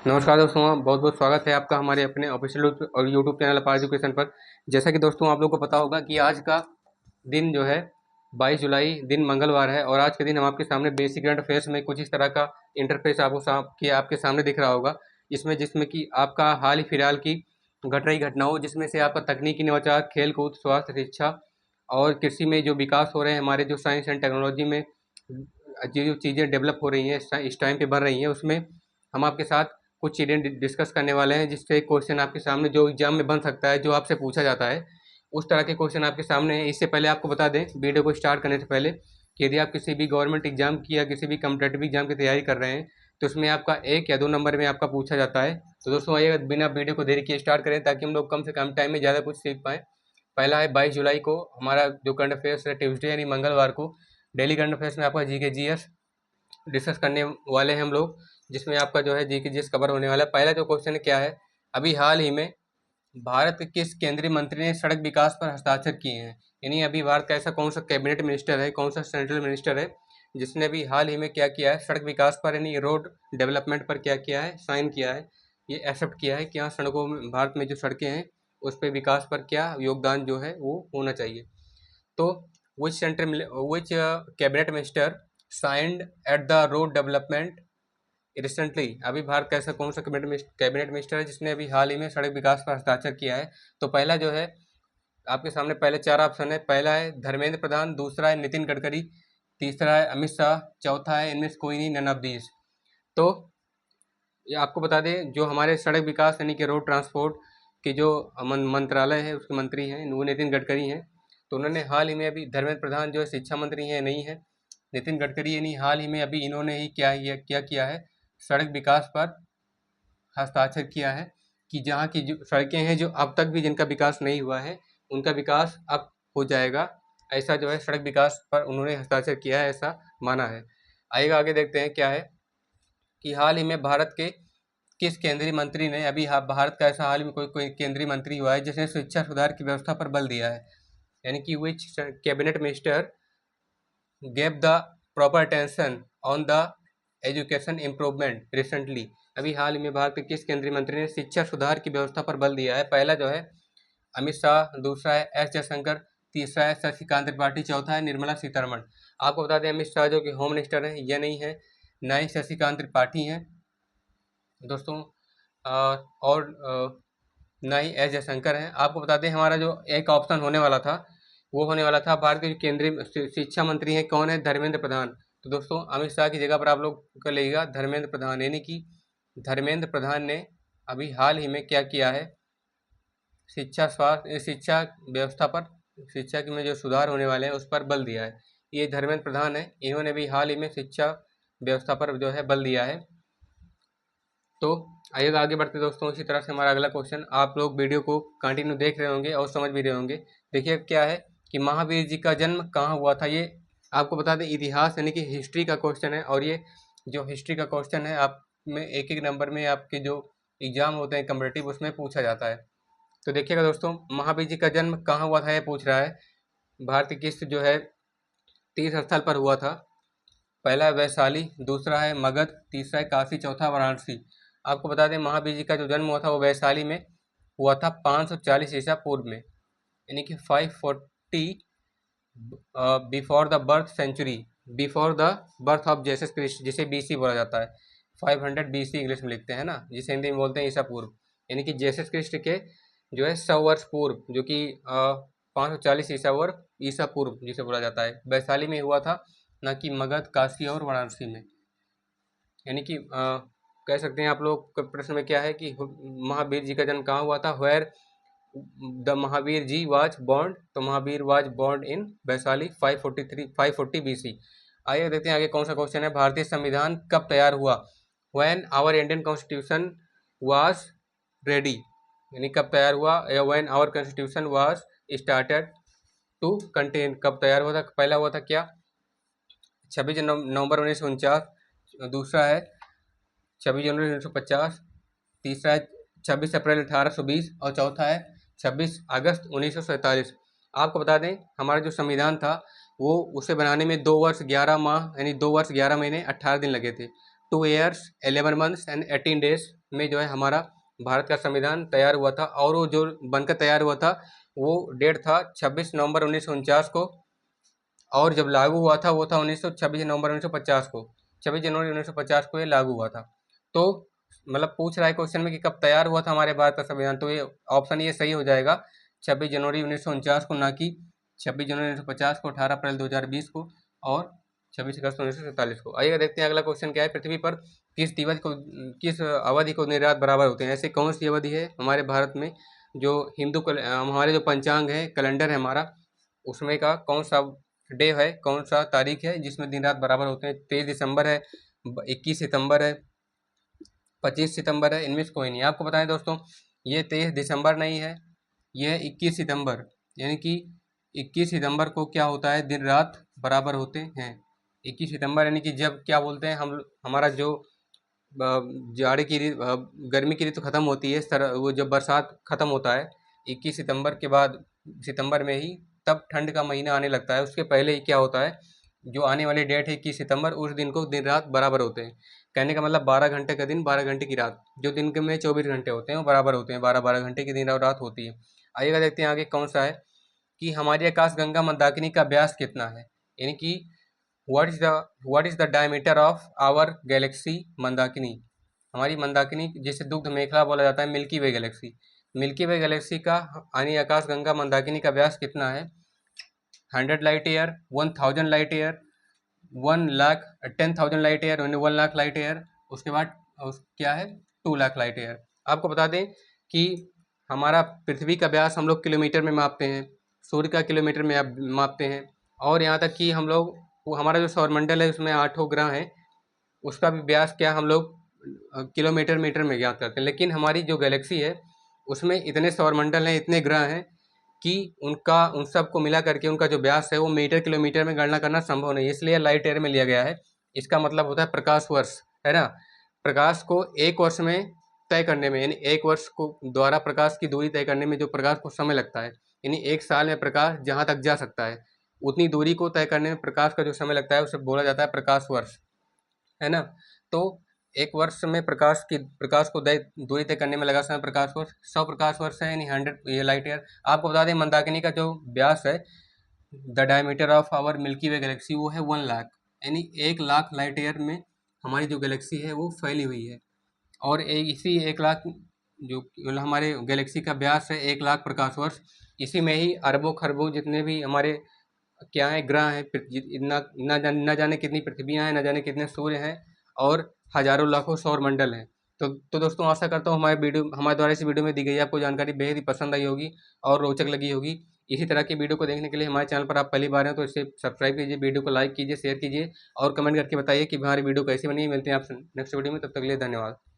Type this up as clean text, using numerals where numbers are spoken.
नमस्कार दोस्तों, बहुत बहुत स्वागत है आपका हमारे अपने ऑफिशियल और यूट्यूब चैनल अपार एजुकेशन पर। जैसा कि दोस्तों आप लोग को पता होगा कि आज का दिन जो है 22 जुलाई दिन मंगलवार है और आज के दिन हम आपके सामने बेसिक करंट अफेयर्स में कुछ इस तरह का इंटरफेस आपके सामने दिख रहा होगा। जिसमें कि आपका हाल ही फिलहाल की घट रही घटनाओं, जिसमें से आपका तकनीकी नवाचार, खेल कूद, स्वास्थ्य, शिक्षा और कृषि में जो विकास हो रहे हैं, हमारे जो साइंस एंड टेक्नोलॉजी में जो चीज़ें डेवलप हो रही हैं इस टाइम पे बन रही हैं, उसमें हम आपके साथ कुछ चीज़ें डिस्कस करने वाले हैं, जिससे क्वेश्चन आपके सामने जो एग्जाम में बन सकता है, जो आपसे पूछा जाता है, उस तरह के क्वेश्चन आपके सामने हैं। इससे पहले आपको बता दें वीडियो को स्टार्ट करने से पहले कि यदि आप किसी भी गवर्नमेंट एग्जाम की या किसी भी कम्पिटेटिव एग्जाम की तैयारी कर रहे हैं तो उसमें आपका 1 या 2 नंबर में आपका पूछा जाता है। तो दोस्तों आइए बिना वीडियो को देरी किए स्टार्ट करें, ताकि हम लोग कम से कम टाइम में ज़्यादा कुछ सीख पाएँ। पहला है 22 जुलाई को हमारा जो करंट अफेयर्स है, ट्यूसडे यानी मंगलवार को डेली करंट अफेयर्स में आपका जीके जीएस डिस्कस करने वाले हैं हम लोग, जिसमें आपका जो है जीके जीएस कवर होने वाला है। पहला जो क्वेश्चन है क्या है, अभी हाल ही में भारत के किस केंद्रीय मंत्री ने सड़क विकास पर हस्ताक्षर किए हैं? यानी अभी भारत का ऐसा कौन सा कैबिनेट मिनिस्टर है, कौन सा सेंट्रल मिनिस्टर है जिसने अभी हाल ही में क्या किया है, सड़क विकास पर यानी रोड डेवलपमेंट पर क्या किया है, साइन किया है, ये एक्सेप्ट किया है कि हाँ सड़कों में, भारत में जो सड़कें हैं उस पर विकास पर क्या योगदान जो है वो होना चाहिए। तो which cabinet minister signed at the road development recently? अभी भारत का ऐसा कौन सा कैबिनेट मिनिस्टर है जिसने अभी हाल ही में सड़क विकास पर हस्ताक्षर किया है? तो पहला जो है आपके सामने पहले 4 ऑप्शन है। पहला है धर्मेंद्र प्रधान, दूसरा है नितिन गडकरी, तीसरा है अमित शाह, चौथा है इनमें से कोई नहीं, नन ऑफ दीज। तो ये आपको बता दें जो हमारे सड़क विकास यानी कि रोड ट्रांसपोर्ट के जो मंत्रालय है उसके मंत्री हैं वो नितिन गडकरी हैं। तो उन्होंने हाल ही में अभी धर्मेंद्र प्रधान जो है शिक्षा मंत्री हैं नहीं है, नितिन गडकरी यानी हाल ही में अभी इन्होंने ही क्या किया है, सड़क विकास पर हस्ताक्षर किया है कि जहाँ की जो सड़कें हैं जो अब तक भी जिनका विकास नहीं हुआ है उनका विकास अब हो जाएगा। ऐसा जो है सड़क विकास पर उन्होंने हस्ताक्षर किया है, ऐसा माना है। आइएगा आगे देखते हैं क्या है कि हाल ही में भारत के किस केंद्रीय मंत्री ने अभी भारत का ऐसा हाल ही में कोई केंद्रीय मंत्री हुआ है जिसने शिक्षा सुधार की व्यवस्था पर बल दिया है? यानी कि which cabinet minister gave the proper attention on the education improvement recently? अभी हाल ही में भारत के किस केंद्रीय मंत्री ने शिक्षा सुधार की व्यवस्था पर बल दिया है? पहला जो है अमित शाह, दूसरा है एस जयशंकर, तीसरा है शशिकांत त्रिपाठी, चौथा है निर्मला सीतारमण। आपको बता दें अमित शाह जो कि होम मिनिस्टर है यह नहीं है, ना ही शशिकांत त्रिपाठी हैं दोस्तों, और ना ही एस जयशंकर हैं। आपको बता दें हमारा जो एक ऑप्शन होने वाला था वो होने वाला था भारत के केंद्रीय शिक्षा मंत्री हैं कौन है, धर्मेंद्र प्रधान। तो दोस्तों अमित शाह की जगह पर आप लोग कर लीजिएगा धर्मेंद्र प्रधान, यानी कि धर्मेंद्र प्रधान ने अभी हाल ही में क्या किया है, शिक्षा व्यवस्था पर, शिक्षा के में जो सुधार होने वाले हैं उस पर बल दिया है। ये धर्मेंद्र प्रधान है, इन्होंने भी हाल ही में शिक्षा व्यवस्था पर जो है बल दिया है। तो आइएगा आगे बढ़ते दोस्तों, इसी तरह से हमारा अगला क्वेश्चन, आप लोग वीडियो को कंटिन्यू देख रहे होंगे और समझ भी रहे होंगे। देखिए क्या है कि महावीर जी का जन्म कहाँ हुआ था, ये आपको बता दें इतिहास यानी कि हिस्ट्री का क्वेश्चन है। और ये जो हिस्ट्री का क्वेश्चन है आप में एक एक नंबर में आपके जो एग्जाम होते हैं कम्पिटेटिव उसमें पूछा जाता है। तो देखिएगा दोस्तों महावीर जी का जन्म कहाँ हुआ था ये पूछ रहा है। भारत के किस जो है तीर्थ स्थल पर हुआ था? पहला है वैशाली, दूसरा है मगध, तीसरा है काशी, चौथा वाराणसी। आपको बता दें महावीर जी का जो जन्म हुआ था वो वैशाली में हुआ था 540 ईसा पूर्व में, यानी कि 540 before the birth century, before the birth of Jesus Christ, जिसे बीसी बोला जाता है। 500 बीसी इंग्लिश में लिखते हैं ना, जिसे हिंदी में बोलते हैं ईसा पूर्व, यानी कि जेसस क्रिस्ट के जो है 100 वर्ष पूर्व, जो कि 540 ईसा पूर्व जिसे बोला जाता है, वैशाली में हुआ था, ना कि मगध, काशी और वाराणसी में। यानी कि कह सकते हैं आप लोग के प्रश्न में क्या है कि महावीर जी का जन्म कहाँ हुआ था, where the Mahavir ji was born. तो Mahavir was born in Vaishali 540 BC. आइए देखते हैं आगे कौन सा क्वेश्चन है, भारतीय संविधान कब तैयार हुआ? When our Indian constitution was ready, यानी कब तैयार हुआ, या when our constitution was started to contain, कब तैयार हुआ था? पहला हुआ था क्या 26 नवंबर 1949, दूसरा है 26 जनवरी 1950, तीसरा है 26 अप्रैल 1820 और चौथा है 26 अगस्त 1947। आपको बता दें हमारा जो संविधान था वो उसे बनाने में 2 वर्ष 11 माह यानी 2 वर्ष 11 महीने 18 दिन लगे थे। 2 years 11 months and 18 days में जो है हमारा भारत का संविधान तैयार हुआ था, और वो जो बनकर तैयार हुआ था वो डेट था 26 नवंबर 1949 को, और जब लागू हुआ था वो था 26 नवंबर 1950 को, 26 जनवरी 1950 को ये लागू हुआ था। तो मतलब पूछ रहा है क्वेश्चन में कि कब तैयार हुआ था हमारे भारत का संविधान, तो ये ऑप्शन ये सही हो जाएगा 26 जनवरी 1949 को, ना कि 26 जनवरी 1950 को, 18 अप्रैल 2020 को और 26 अगस्त 1947 को। आइए देखते हैं अगला क्वेश्चन क्या है। पृथ्वी पर किस अवधि को दिन रात बराबर होते हैं? ऐसी कौन सी अवधि है हमारे भारत में जो हमारे जो पंचांग है, कैलेंडर है हमारा, उसमें का कौन सा डे है, कौन सा तारीख है जिसमें दिन रात बराबर होते हैं? 23 दिसंबर है, 21 सितंबर है, 25 सितंबर है, इनमें से कोई नहीं। आपको बताएं दोस्तों, ये 23 दिसंबर नहीं है, ये है 21 सितंबर। यानी कि 21 सितंबर को क्या होता है, दिन रात बराबर होते हैं। 21 सितंबर यानी कि जब क्या बोलते हैं हम, हमारा जो जाड़े की गर्मी की ऋतु खत्म होती है, वो जब बरसात खत्म होता है 21 सितंबर के बाद, सितंबर में ही, तब ठंड का महीना आने लगता है। उसके पहले ही क्या होता है, जो आने वाली डेट है 21 सितंबर, उस दिन को दिन रात बराबर होते हैं। कहने का मतलब 12 घंटे का दिन, 12 घंटे की रात, जो दिन के में 24 घंटे होते हैं वो बराबर होते हैं, 12-12 घंटे की दिन और रात होती है। आइएगा देखते हैं आगे कौन सा है कि हमारी आकाशगंगा मंदाकिनी का व्यास कितना है। यानी कि what is the diameter of our galaxy मंदाकिनी। हमारी मंदाकिनी जिसे दुग्ध मेखला बोला जाता है, मिल्की वे गैलेक्सी का यानी आकाशगंगा मंदाकिनी का व्यास कितना है? 100 light year, 1000 light year, 1 lakh, 10,000 light year, 1 lakh light year, उसके बाद क्या है, 2 लाख लाइट ईयर। आपको बता दें कि हमारा पृथ्वी का व्यास हम लोग किलोमीटर में मापते हैं, सूर्य का किलोमीटर में मापते हैं, और यहाँ तक कि हम लोग, वो हमारा जो सौरमंडल है उसमें 8 ग्रह हैं, उसका भी व्यास क्या हम लोग किलोमीटर मीटर में ज्ञात करते हैं। लेकिन हमारी जो गैलेक्सी है उसमें इतने सौरमंडल हैं, इतने ग्रह हैं कि उन सबको मिला करके उनका जो व्यास है वो मीटर किलोमीटर में गणना करना संभव नहीं है, इसलिए लाइट ईयर में लिया गया है। इसका मतलब होता है प्रकाश वर्ष, है ना। प्रकाश को एक वर्ष में तय करने में, यानी एक वर्ष को द्वारा प्रकाश की दूरी तय करने में जो प्रकाश को समय लगता है, यानी एक साल में प्रकाश जहाँ तक जा सकता है उतनी दूरी को तय करने में प्रकाश का जो समय लगता है उसे बोला जाता है प्रकाश वर्ष, है ना। तो एक वर्ष में प्रकाश को दूरी तय करने में लगा समय प्रकाश वर्ष, 100 प्रकाश वर्ष है, यानी 100 ये लाइट ईयर। आपको बता दें मंदाकिनी का जो व्यास है, the diameter of our Milky Way galaxy, वो है 1 लाख, यानी 1 लाख लाइट ईयर में हमारी जो गैलेक्सी है वो फैली हुई है। और इसी 1 लाख जो मतलब हमारे गैलेक्सी का व्यास है, 1 लाख प्रकाश वर्ष, इसी में ही अरबों खरबों जितने भी हमारे क्या है ग्रह हैं, न जाने कितनी पृथ्वियाँ हैं, न जाने कितने सूर्य हैं, और हजारों लाखों सौर मंडल हैं। तो दोस्तों आशा करता हूँ हमारे द्वारा इस वीडियो में दी गई आपको जानकारी बेहद ही पसंद आई होगी और रोचक लगी होगी। इसी तरह की वीडियो को देखने के लिए हमारे चैनल पर आप पहली बार हैं तो इसे सब्सक्राइब कीजिए, वीडियो को लाइक कीजिए, शेयर कीजिए और कमेंट करके बताइए कि हमारी वीडियो कैसी बनी। मिलते हैं आपसे नेक्स्ट वीडियो में, तब तक के लिए धन्यवाद।